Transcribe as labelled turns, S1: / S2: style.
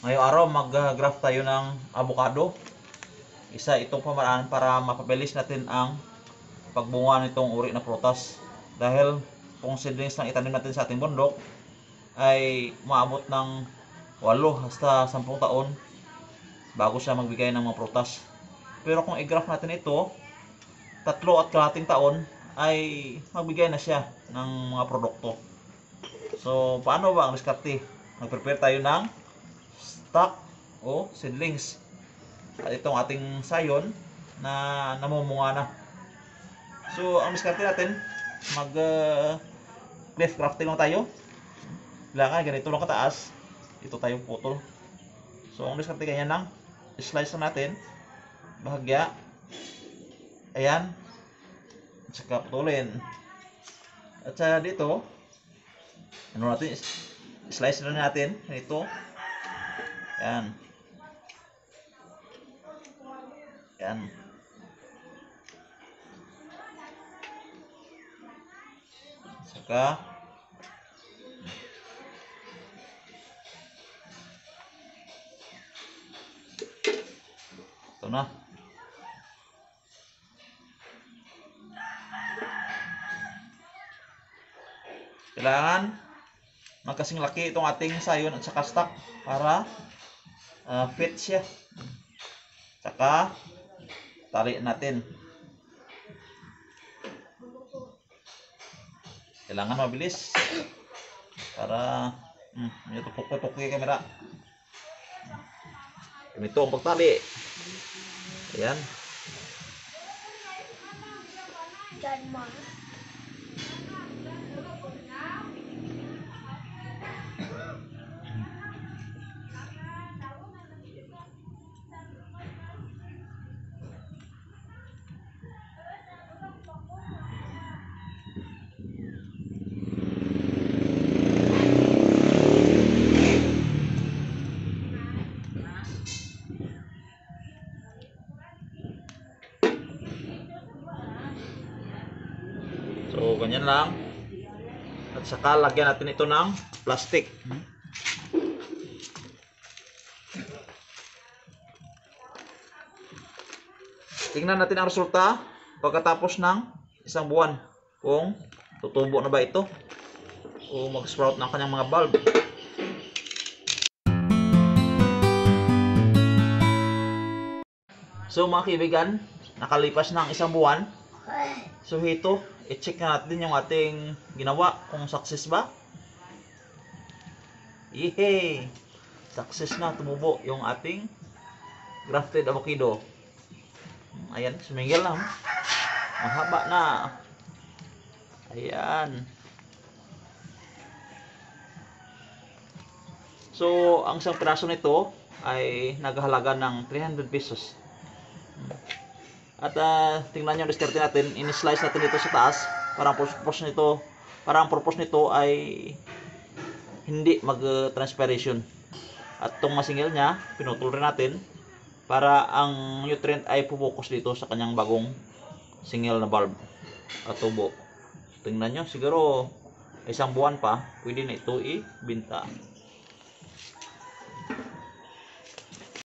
S1: Ngayong araw mag-graft tayo ng avocado. Isa itong pamaraan para mapabilis natin ang pagbunga nitong uri na prutas. Dahil kung seedlings lang itanim natin sa ating bundok ay maabot ng 8 hasta 10 taon bago siya magbigay ng mga prutas. Pero kung i-graft natin ito, 3.5 taon ay magbigay na siya ng mga produkto. So paano ba ang diskarte? Mag-prepare tayo ng stock o seedlings. At itong ating sayon na namumunga na. So ang diskarte natin, mag cleft grafting lang tayo. Kailangan ganito lang kataas. Ito tayo putol. So ang diskarte ganyan lang, slice lang natin bahagya. Ayan. At saka putulin. At saka dito, ano natin, slice na natin ito. Yan. Yan. Saka ito na. Kailangan magkasing laki itong ating sayon at saka stock para fit siya. Saka tali natin. Kailangan mabilis para medyo tupok-tupok yung camera. Ganito ang pagtali. Ayan. So ganyan lang. At saka lagyan natin ito ng plastic. Tingnan natin ang resulta pagkatapos ng isang buwan. Kung tutubo na ba ito o mag-sprout ng kanyang mga bulb. So mga kaibigan, nakalipas ng isang buwan. So ito, i-check na natin yung ating ginawa kung success ba. Yehey! Success na, tumubo yung ating grafted avocado. Ayan, sumingil na. Mahaba na. Ayan. So, ang isang piraso nito ay naghahalaga ng 300 pesos. At tingnan nyo ang diskarte natin, in-slice natin ito sa taas. Parang ang purpose nito ay hindi mag-transpiration. At itong masingil niya, pinutol rin natin para ang nutrient ay pupokus dito sa kanyang bagong singil na bulb at tubo. Tingnan nyo, siguro isang buwan pa, pwede na ito ibenta.